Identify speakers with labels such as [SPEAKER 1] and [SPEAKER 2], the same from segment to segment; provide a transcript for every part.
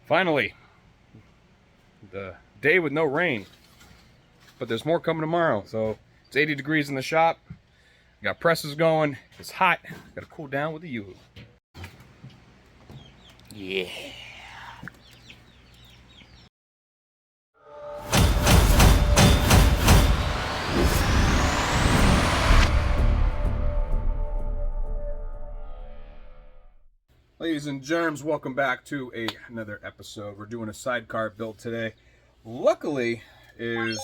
[SPEAKER 1] Finally, the day with no rain, but there's more coming tomorrow. So it's 80 degrees in the shop. Got presses going. It's hot. Got to cool down with the yoo-hoo. Yeah. Ladies and germs, welcome back to another episode. We're doing a sidecar build today. Luckily, is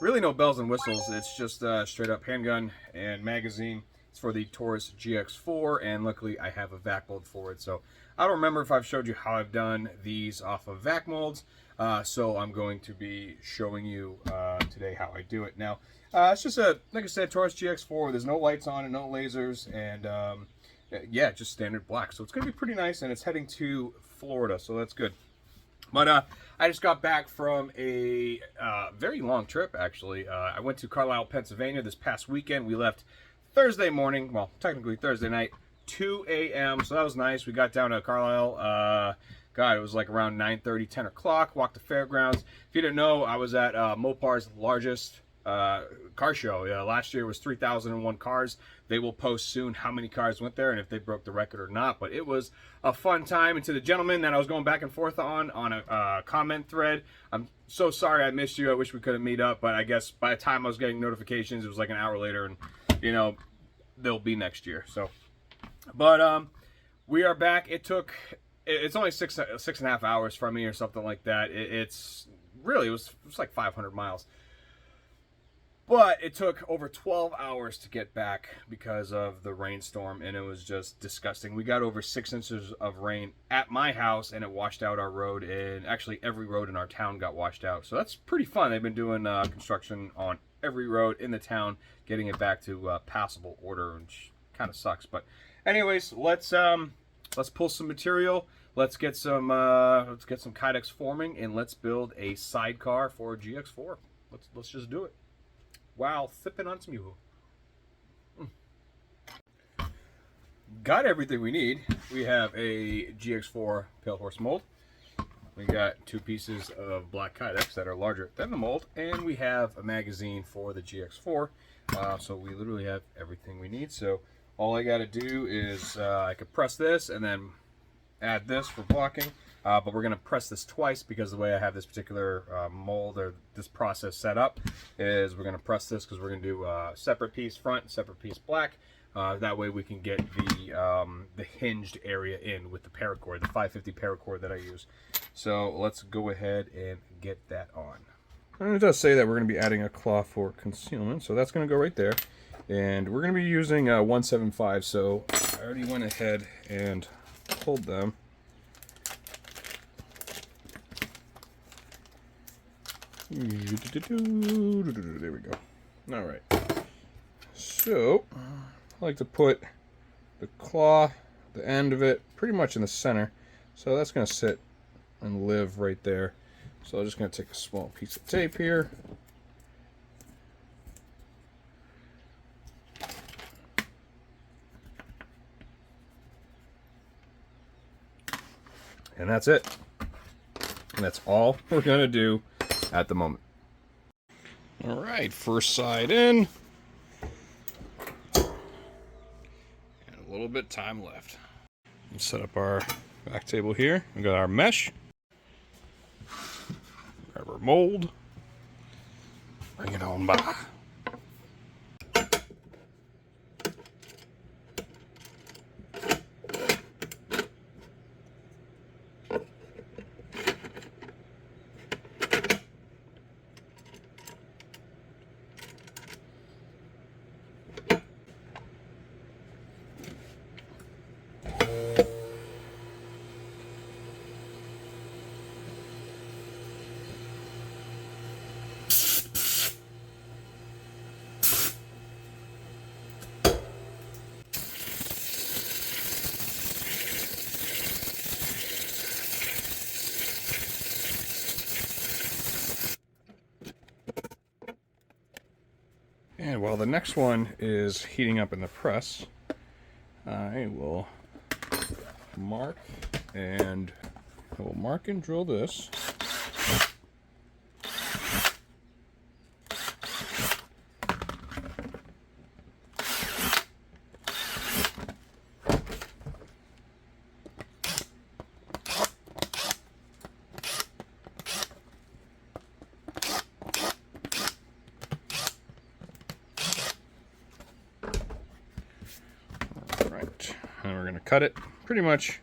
[SPEAKER 1] really no bells and whistles. It's just straight up handgun and magazine. It's for the Taurus GX4, and luckily I have a vac mold for it. So I don't remember if I've showed you how I've done these off of vac molds. So I'm going to be showing you today how I do it. Now, it's just like I said, Taurus GX4. There's no lights on it, no lasers, and yeah, just standard black. So it's going to be pretty nice, and it's heading to Florida, so that's good. But I just got back from a very long trip, actually. I went to Carlisle, Pennsylvania this past weekend. We left Thursday morning, well, technically Thursday night, 2 a.m., so that was nice. We got down to Carlisle, God, it was like around 9:30, 10 o'clock, walked the fairgrounds. If you didn't know, I was at Mopar's largest car show. Yeah, last year was 3,001 cars. They will post soon how many cars went there and if they broke the record or not. But it was a fun time. And to the gentleman that I was going back and forth on a comment thread, I'm so sorry I missed you. I wish we could have meet up, but I guess by the time I was getting notifications, it was like an hour later, and you know, they'll be next year. So, but we are back. It's only six and a half hours from me or something like that. It was like 500 miles. But it took over 12 hours to get back because of the rainstorm, and it was just disgusting. We got over 6 inches of rain at my house, and it washed out our road, and actually every road in our town got washed out. So that's pretty fun. They've been doing construction on every road in the town, getting it back to passable order, which kind of sucks. But anyways, let's pull some material. Let's get some Kydex forming, and let's build a sidecar for a GX4. Let's just do it. Wow, sipping on some yoo-hoo. Got everything we need. We have a GX4 palehorse mold. We got 2 pieces of black Kydex that are larger than the mold, and we have a magazine for the GX4. So we literally have everything we need. So all I got to do is I could press this and then add this for blocking. But we're going to press this twice because the way I have this particular mold or this process set up is we're going to press this because we're going to do a separate piece front, separate piece black. That way we can get the hinged area in with the paracord, the 550 paracord that I use. So let's go ahead and get that on. And it does say that we're going to be adding a claw for concealment, so that's going to go right there. And we're going to be using 175, so I already went ahead and pulled them. There we go. All right. So I like to put the claw, the end of it, pretty much in the center. So that's going to sit and live right there. So I'm just going to take a small piece of tape here. And that's it. And that's all we're going to do at the moment. All right, first side in. And a little bit time left. Let's set up our back table here. We got our mesh. Grab our mold. Bring it on by. And while the next one is heating up in the press, I will mark and I will mark and drill this. Alright, and we're going to cut it pretty much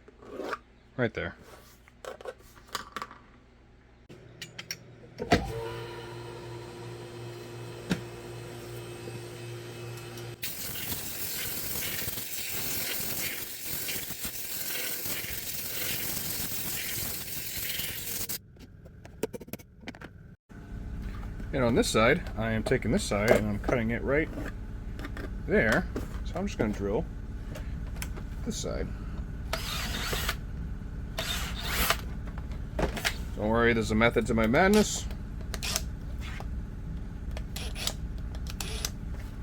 [SPEAKER 1] right there. And on this side, I am taking this side and I'm cutting it right there. So I'm just going to drill this side. Don't worry, there's a method to my madness.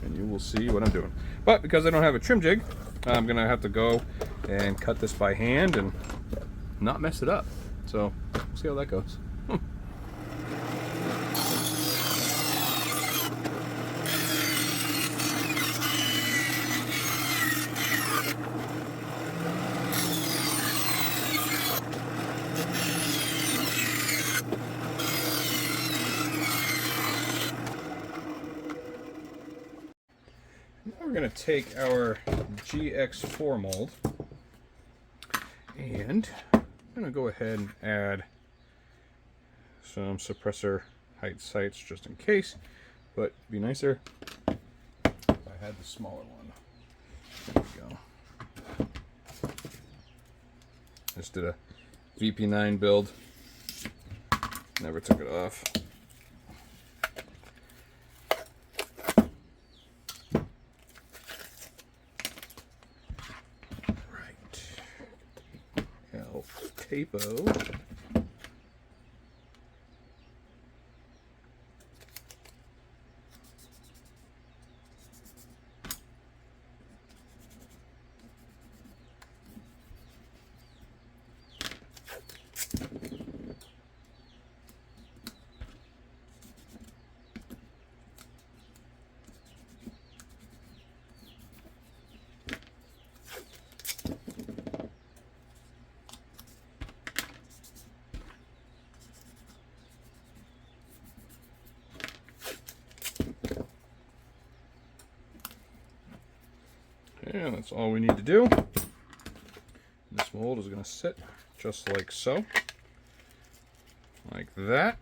[SPEAKER 1] And you will see what I'm doing. But because I don't have a trim jig, I'm going to have to go and cut this by hand and not mess it up. So, we'll see how that goes. We're going to take our GX4 mold and I'm going to go ahead and add some suppressor height sights just in case, but it'd be nicer if I had the smaller one. There we go. Just did a VP9 build, never took it off. Tapo. And that's all we need to do. This mold is going to sit just like so. Like that.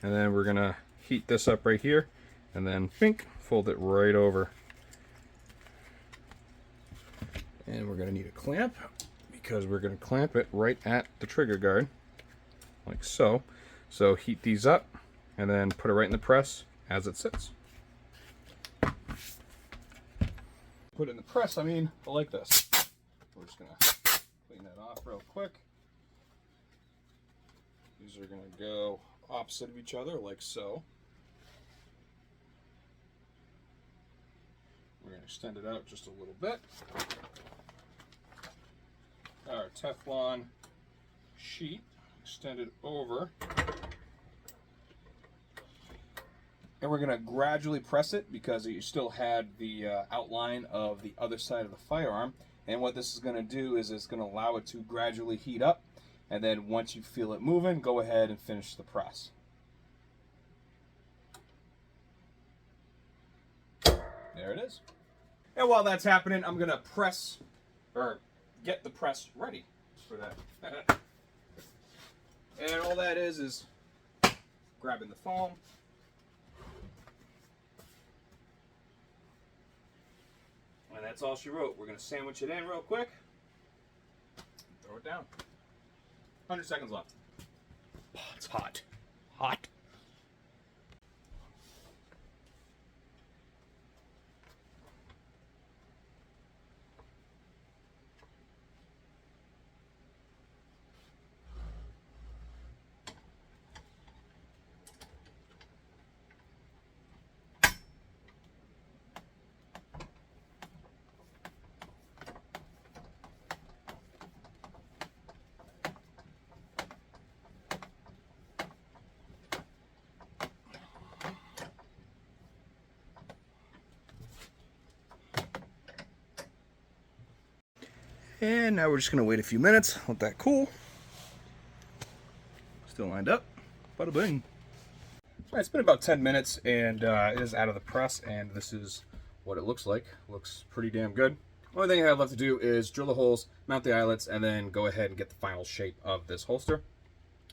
[SPEAKER 1] And then we're going to heat this up right here. And then, bink, fold it right over. And we're going to need a clamp, because we're going to clamp it right at the trigger guard. Like so. So heat these up, and then put it right in the press as it sits. Put it in the press, I mean, like this. We're just going to clean that off real quick. These are going to go opposite of each other, like so. We're going to extend it out just a little bit. Our Teflon sheet, extend it over. And we're going to gradually press it because you still had the outline of the other side of the firearm. And what this is going to do is it's going to allow it to gradually heat up. And then once you feel it moving, go ahead and finish the press. There it is. And while that's happening, I'm going to press, or get the press ready for that. And all that is grabbing the foam. And that's all she wrote. We're going to sandwich it in real quick. Throw it down. 100 seconds left. Oh, it's hot. Hot. And now we're just going to wait a few minutes, let that cool. Still lined up. Bada bing. It's been about 10 minutes and it is out of the press, and this is what it looks like. Looks pretty damn good. Only thing I have left to do is drill the holes, mount the eyelets, and then go ahead and get the final shape of this holster.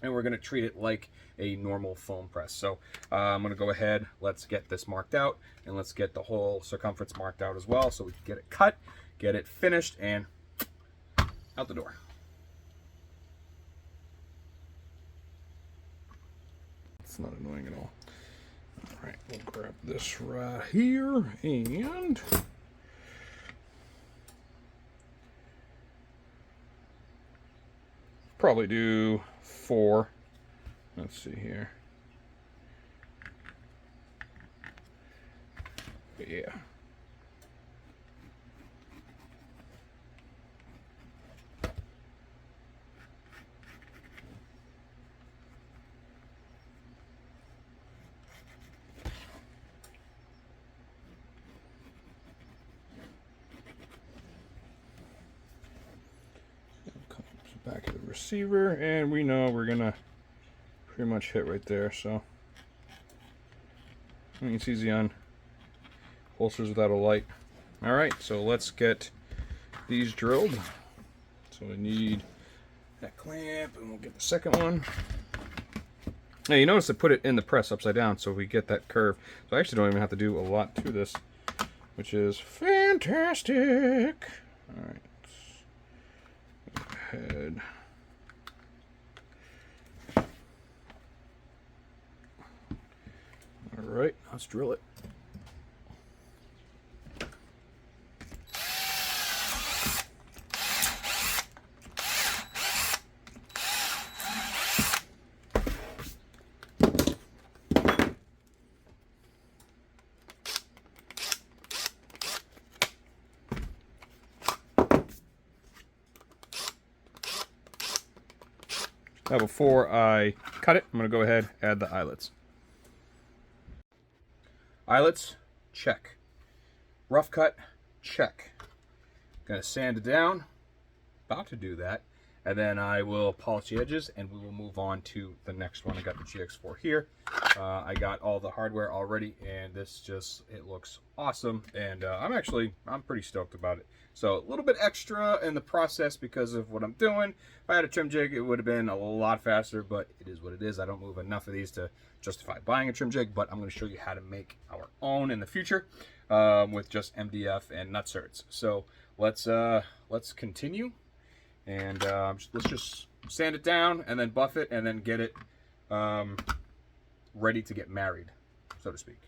[SPEAKER 1] And we're going to treat it like a normal foam press. So I'm going to go ahead, let's get this marked out, and let's get the whole circumference marked out as well so we can get it cut, get it finished, and out the door. It's not annoying at all. All right, we'll grab this right here and probably do 4. Let's see here. But yeah. Back of the receiver, and we know we're gonna pretty much hit right there, so I mean, it's easy on holsters without a light. All right, so let's get these drilled. So we need that clamp, and we'll get the second one. Now you notice I put it in the press upside down so we get that curve, so I actually don't even have to do a lot to this, which is fantastic. All right, head. All right, let's drill it. Now before I cut it, I'm going to go ahead and add the eyelets. Eyelets, check. Rough cut, check. Going to sand it down, about to do that, and then I will polish the edges and we will move on to the next one. I got the GX4 here. I got all the hardware already, and this just, it looks awesome, and I'm pretty stoked about it. So a little bit extra in the process because of what I'm doing. If I had a trim jig, it would have been a lot faster, but it is what it is. I don't move enough of these to justify buying a trim jig, but I'm going to show you how to make our own in the future with just MDF and nut certs. So let's continue, and let's just sand it down and then buff it and then get it ready to get married, so to speak.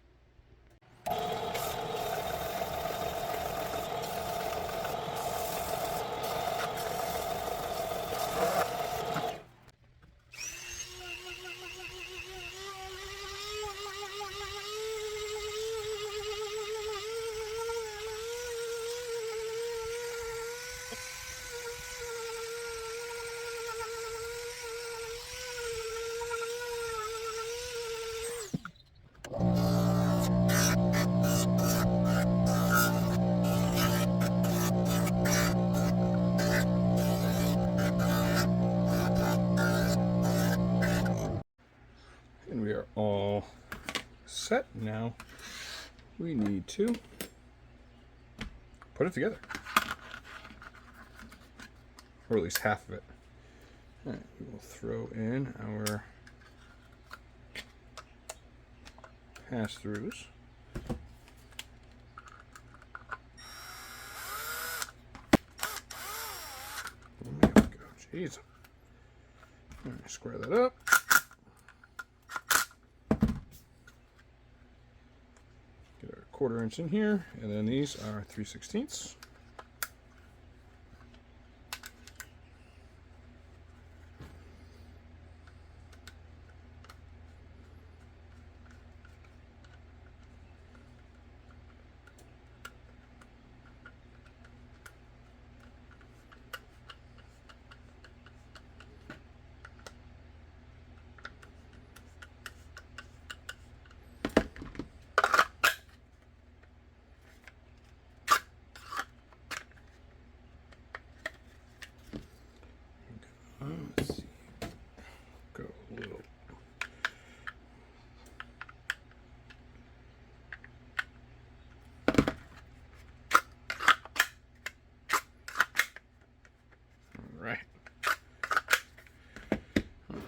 [SPEAKER 1] And we are all set. Now we need to put it together, or at least half of it. All right, we will throw in our pass-throughs. There we go. Jeez. All right, square that up. Get our 1/4 inch in here, and then these are 3/16. Let's see. Go a little. All right.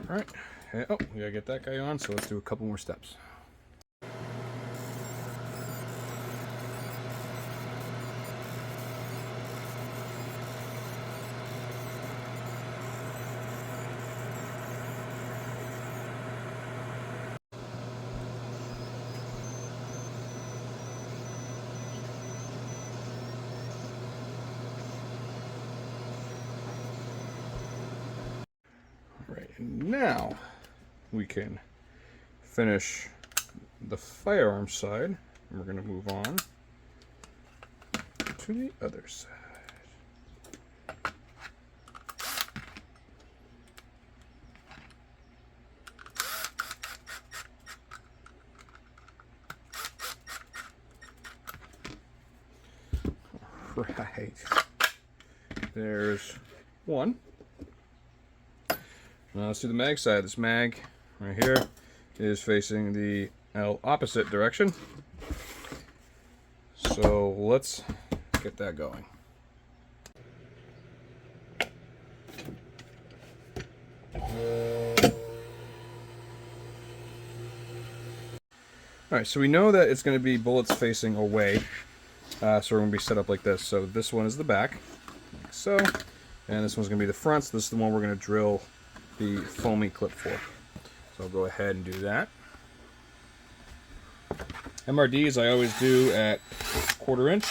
[SPEAKER 1] All right. Oh, we gotta get that guy on, so let's do a couple more steps. All right, and now we can finish the firearm side, and we're going to move on to the other side. Right, there's one. Now let's do the mag side. This mag right here is facing the opposite direction. So let's get that going. Alright, so we know that it's going to be bullets facing away. So we're going to be set up like this. So this one is the back, like so. And this one's going to be the front. So this is the one we're going to drill the foamy clip for. So I'll go ahead and do that. MRDs I always do at 1/4 inch.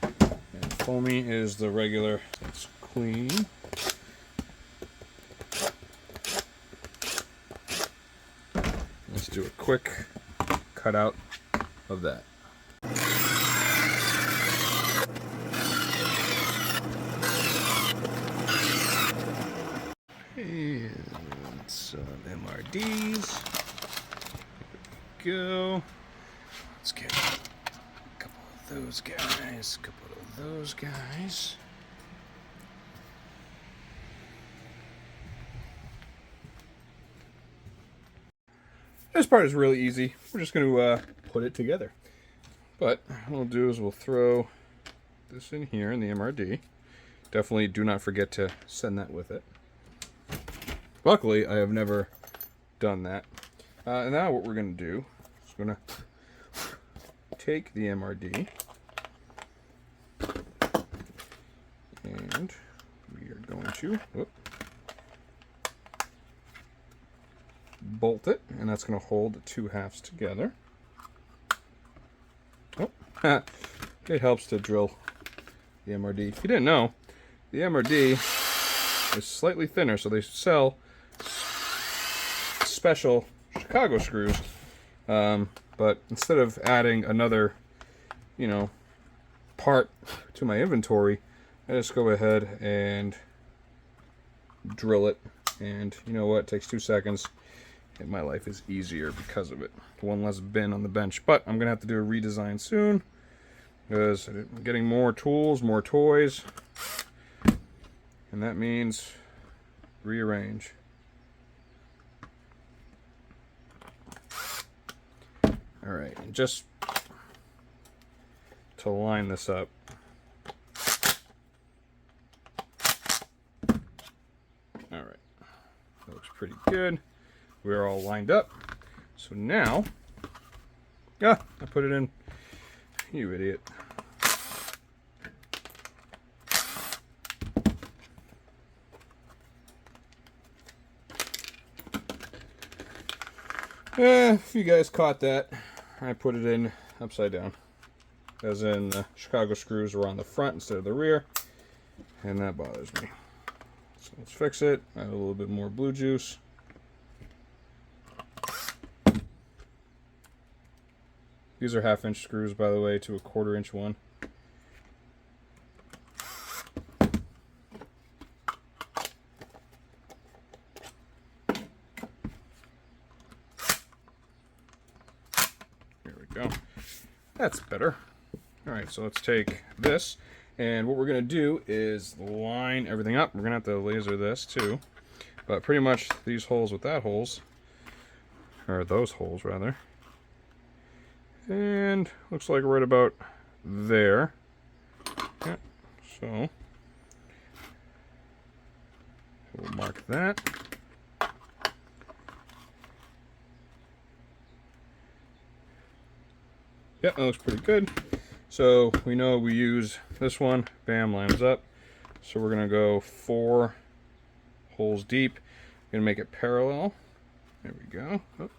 [SPEAKER 1] And foamy is the regular. It's clean. Let's do a quick cutout of that. And some MRDs. Here we go. Let's get a couple of those guys, a couple of those guys. This part is really easy. We're just going to put it together. But what we'll do is we'll throw this in here in the MRD. Definitely do not forget to send that with it. Luckily, I have never done that. And now what we're going to do is we're going to take the MRD and we are going to bolt it, and that's going to hold the two halves together. Oh, it helps to drill the MRD. If you didn't know, the MRD is slightly thinner, so they sell special Chicago screws, but instead of adding another, part to my inventory, I just go ahead and drill it, and you know what, it takes 2 seconds, and my life is easier because of it. One less bin on the bench, but I'm gonna have to do a redesign soon, because I'm getting more tools, more toys, and that means rearrange. Alright, and just to line this up, alright, that looks pretty good. We're all lined up. So now, I put it in, you idiot. If you guys caught that, I put it in upside down, as in the Chicago screws were on the front instead of the rear, and that bothers me. So let's fix it. Add a little bit more blue juice. These are 1/2 inch screws, by the way, to a 1/4 inch one. There we go. That's better. Alright, so let's take this, And what we're going to do is line everything up. We're going to have to laser this too. But pretty much these holes with that holes, or those holes rather. And looks like right about there. Yeah, so we'll mark that. Yep, that looks pretty good. So we know we use this one, bam, lines up. So we're gonna go 4 holes deep. Gonna make it parallel. There we go. Oh, a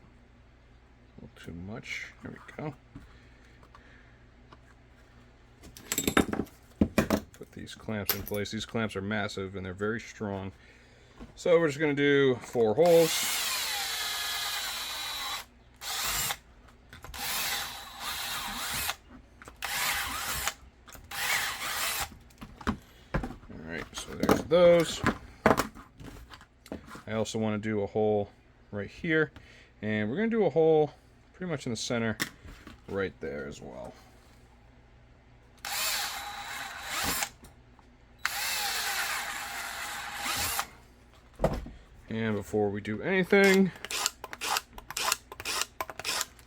[SPEAKER 1] little too much. There we go. Put these clamps in place. These clamps are massive and they're very strong. So we're just gonna do 4 holes. So there's those. I also want to do a hole right here, and we're going to do a hole pretty much in the center right there as well. And before we do anything,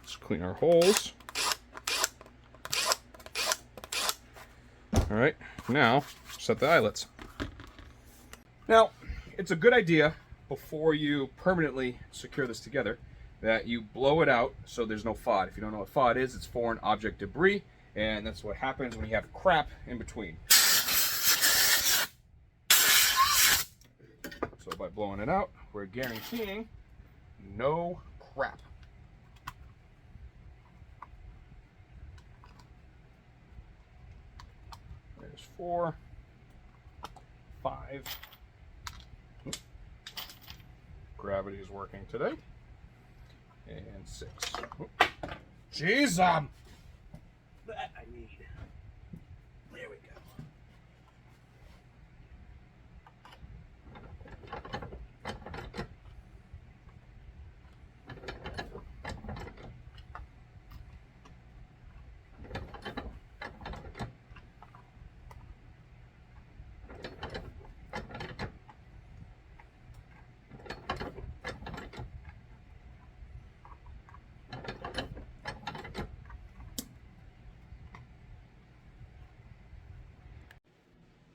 [SPEAKER 1] let's clean our holes. Alright, now set the eyelets. Now, it's a good idea before you permanently secure this together that you blow it out so there's no FOD. If you don't know what FOD is, it's foreign object debris, and that's what happens when you have crap in between. So by blowing it out, we're guaranteeing no crap. There's 4, 5. Gravity is working today. And 6. Jeez, that I need. There we go.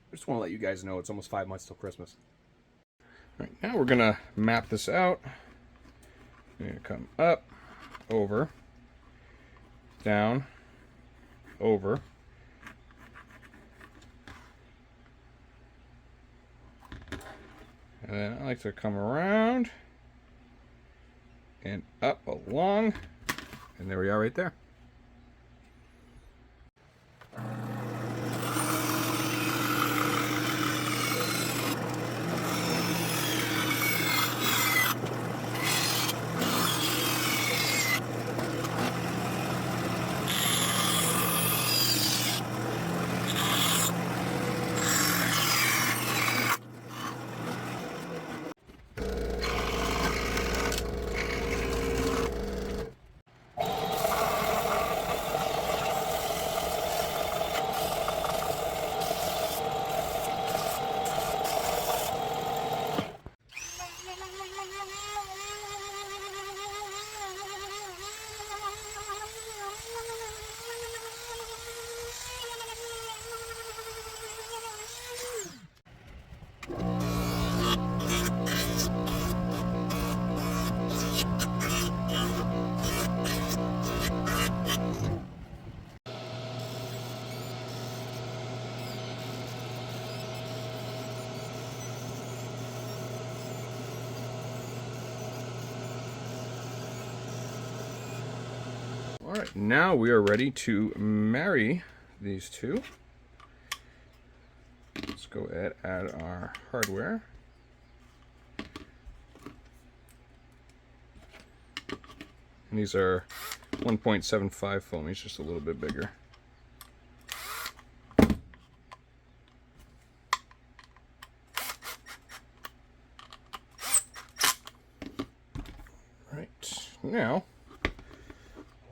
[SPEAKER 1] I just want to let you guys know it's almost 5 months till Christmas. All right, now we're gonna map this out. You're gonna come up, over, down, over. And then I like to come around and up along, and there we are right there. All right, now we are ready to marry these two. Let's go ahead and add our hardware. And these are 1.75 foamies, just a little bit bigger. Right, now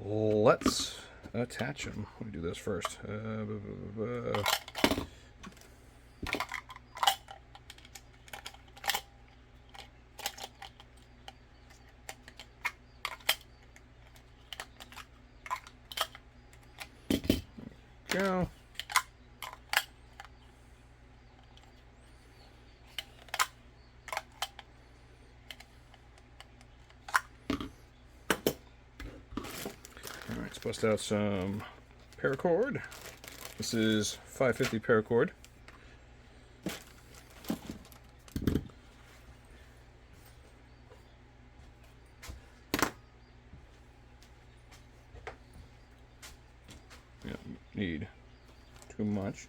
[SPEAKER 1] let's attach them. Let me do this first. go. All right, let's bust out some Paracord. This is 550 Paracord. Need too much.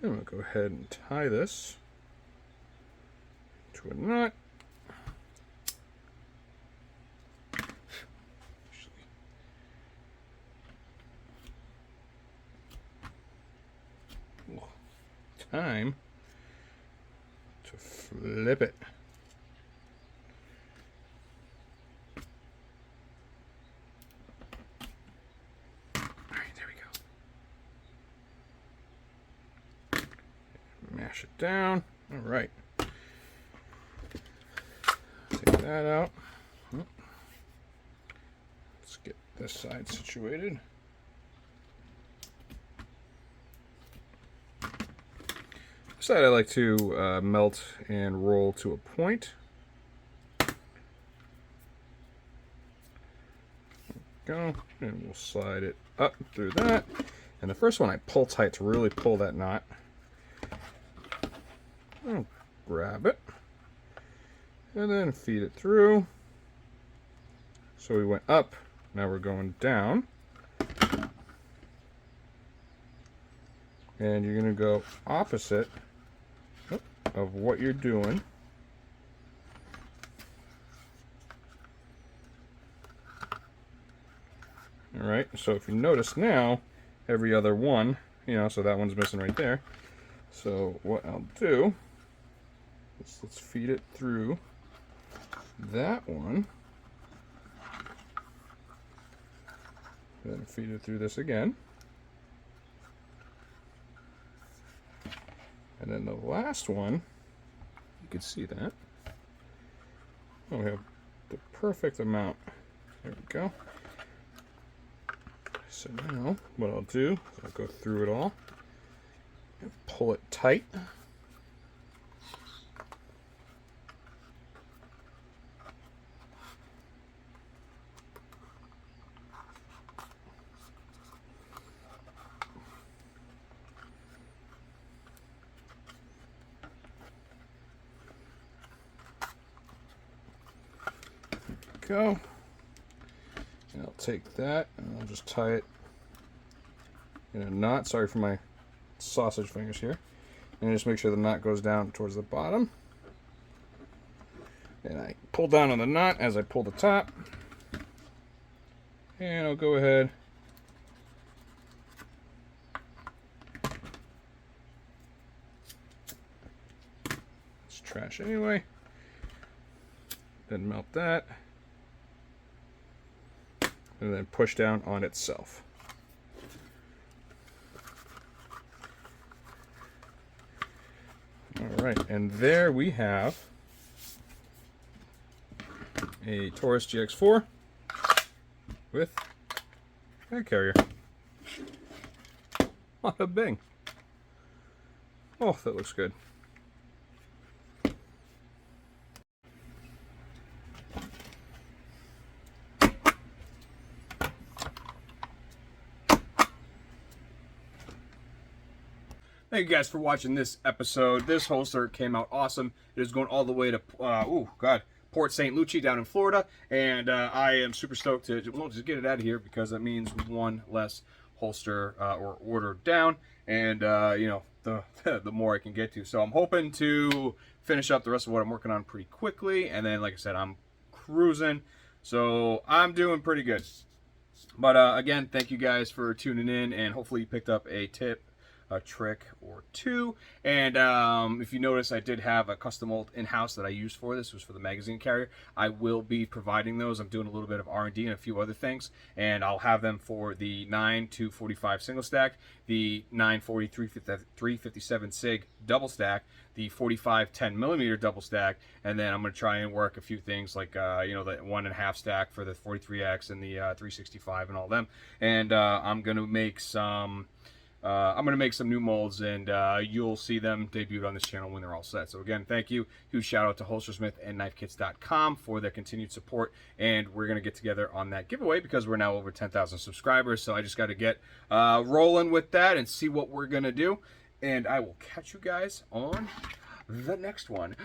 [SPEAKER 1] I'm going to go ahead and tie this to a knot. Time to flip it. All right, there we go. Mash it down. All right. Take that out. Let's get this side situated. Side I like to melt and roll to a point. Go, and we'll slide it up through that. And the first one I pull tight to really pull that knot. I'll grab it and then feed it through. So we went up, now we're going down. And you're going to go opposite of what you're doing. All right, so if you notice now, every other one, so that one's missing right there. So what I'll do is let's feed it through that one. Then feed it through this again. And then the last one, you can see that. Oh, we have the perfect amount. There we go. So now, what I'll do is I'll go through it all and pull it tight. Go. And I'll take that and I'll just tie it in a knot. Sorry for my sausage fingers here. And just make sure the knot goes down towards the bottom. And I pull down on the knot as I pull the top. And I'll go ahead it's trash anyway. Then melt that. And then push down on itself. All right, and there we have a Taurus GX4 with bag carrier. What a bing. Oh, that looks good. Thank you guys for watching this episode. This holster came out awesome. It is going all the way to, Port St. Lucie down in Florida. And I am super stoked to just get it out of here because that means one less holster or order down. And, the more I can get to. So I'm hoping to finish up the rest of what I'm working on pretty quickly. And then, like I said, I'm cruising. So I'm doing pretty good. But again, thank you guys for tuning in. And hopefully you picked up a tip a trick or two. And if you notice, I did have a custom mold in-house that I used for this. It was for the magazine carrier. I will be providing those. I'm doing a little bit of R&D and a few other things, and I'll have them for the 9-245 single stack, the 940 357 SIG double stack, the 45 10mm double stack, and then I'm going to try and work a few things like you know, the 1.5 stack for the 43X and the 365 and all them. And I'm going to make some new molds, and you'll see them debuted on this channel when they're all set. So again, thank you. Huge shout out to Holstersmith and KnifeKits.com for their continued support, and we're going to get together on that giveaway because we're now over 10,000 subscribers. So I just got to get rolling with that and see what we're going to do, and I will catch you guys on the next one.